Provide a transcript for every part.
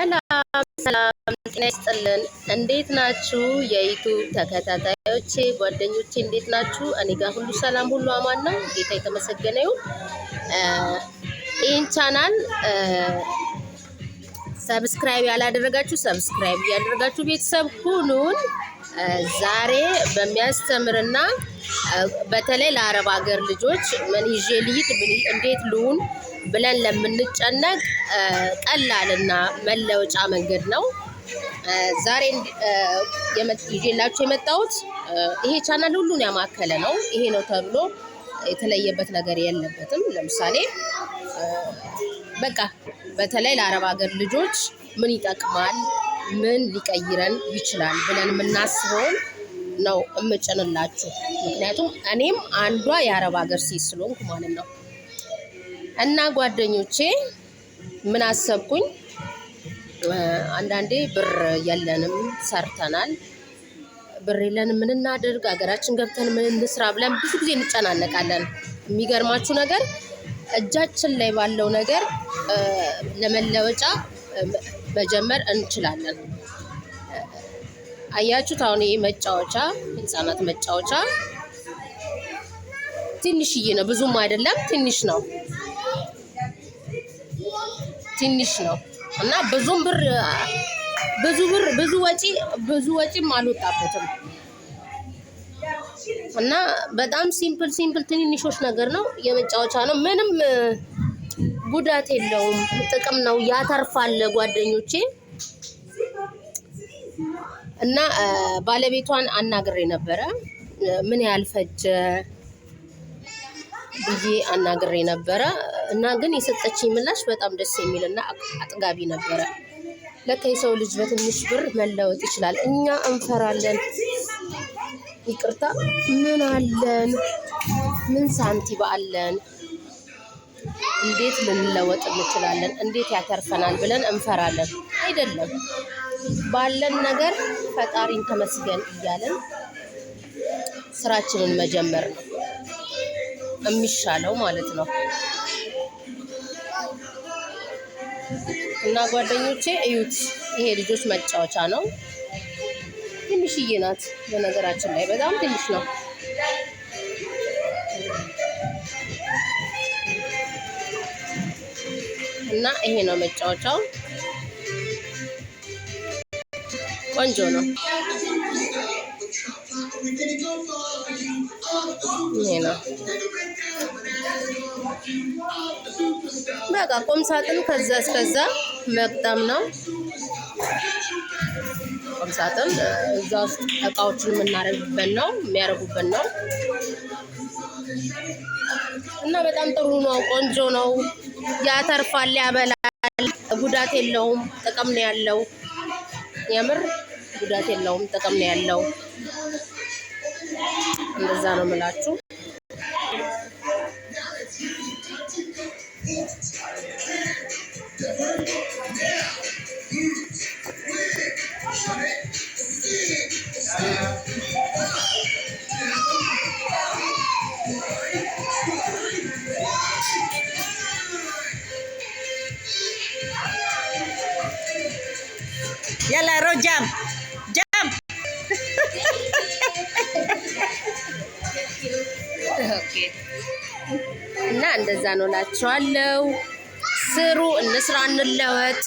ሰላም ሰላም፣ ጤና ይስጥልን። እንዴት ናችሁ የዩቲዩብ ተከታታዮቼ ጓደኞቼ? እንዴት ናችሁ? እኔ ጋር ሁሉ ሰላም፣ ሁሉ አማን ነው። ጌታ የተመሰገነ ይሁን። ይህን ቻናል ሰብስክራይብ ያላደረጋችሁ ሰብስክራይብ ያደረጋችሁ ቤተሰብ ሁኑን። ዛሬ በሚያስተምርና በተለይ ለአረብ ሀገር ልጆች ምን ይዤ ልሂድ እንዴት ልሁን ብለን ለምንጨነቅ ቀላልና መለወጫ መንገድ ነው ዛሬ ይዤላችሁ የመጣሁት። ይሄ ቻናል ሁሉን ያማከለ ነው። ይሄ ነው ተብሎ የተለየበት ነገር የለበትም። ለምሳሌ በቃ በተለይ ለአረብ ሀገር ልጆች ምን ይጠቅማል፣ ምን ሊቀይረን ይችላል ብለን የምናስበውን ነው እምጭንላችሁ። ምክንያቱም እኔም አንዷ የአረብ ሀገር ሴት ስለሆንኩ ማለት ነው። እና ጓደኞቼ ምን አሰብኩኝ፣ አንዳንዴ ብር የለንም፣ ሰርተናል፣ ብር የለንም፣ ምን እናድርግ፣ ሀገራችን ገብተን ምን እንስራ ብለን ብዙ ጊዜ እንጨናነቃለን። የሚገርማችሁ ነገር እጃችን ላይ ባለው ነገር ለመለወጫ መጀመር እንችላለን። አያችሁት? አሁን ይሄ መጫወቻ፣ ህፃናት መጫወቻ ትንሽዬ ነው፣ ብዙም አይደለም፣ ትንሽ ነው እና ብዙ ወጪም አልወጣበትም እና በጣም ሲምፕል ትንንሾች ነገር ነው። የመጫወቻ ነው፣ ምንም ጉዳት የለውም፣ ጥቅም ነው፣ ያተርፋል ጓደኞቼ። እና ባለቤቷን አናግሬ ነበረ፣ ምን ያህል ፈጀ ብዬ አናግሬ ነበረ እና ግን የሰጠችኝ ምላሽ በጣም ደስ የሚልና አጥጋቢ ነበረ። ለካ የሰው ልጅ በትንሽ ብር መለወጥ ይችላል። እኛ እንፈራለን፣ ይቅርታ፣ ምን አለን፣ ምን ሳንቲም አለን፣ እንዴት ልንለወጥ እንችላለን፣ እንዴት ያተርፈናል ብለን እንፈራለን። አይደለም፣ ባለን ነገር ፈጣሪን ተመስገን እያለን ስራችንን መጀመር ነው የሚሻለው ማለት ነው። እና ጓደኞቼ እዩት፣ ይሄ ልጆች መጫወቻ ነው። ትንሽዬ ናት በነገራችን ላይ በጣም ትንሽ ነው። እና ይሄ ነው መጫወቻው፣ ቆንጆ ነው። ይሄ ነው በቃ ቁም ሳጥን ከዛ እስከዛ መቅጠም ነው። ቁም ሳጥን እዛ ውስጥ እቃዎችን የምናረግበት ነው፣ የሚያረጉበት ነው። እና በጣም ጥሩ ነው፣ ቆንጆ ነው፣ ያተርፋል፣ ያበላል፣ ጉዳት የለውም፣ ጥቅም ነው ያለው። የምር ጉዳት የለውም፣ ጥቅም ነው ያለው። እንደዛ ነው የምላችሁ። Yalla rojam jam ኦኬ። እና እንደዛ ነው እላችኋለሁ። ስሩ፣ እንስራ፣ እንለወጥ።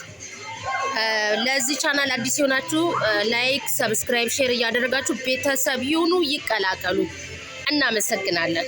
ለዚህ ቻናል አዲስ የሆናችሁ ላይክ፣ ሰብስክራይብ፣ ሼር እያደረጋችሁ ቤተሰብ ይሁኑ፣ ይቀላቀሉ። እናመሰግናለን።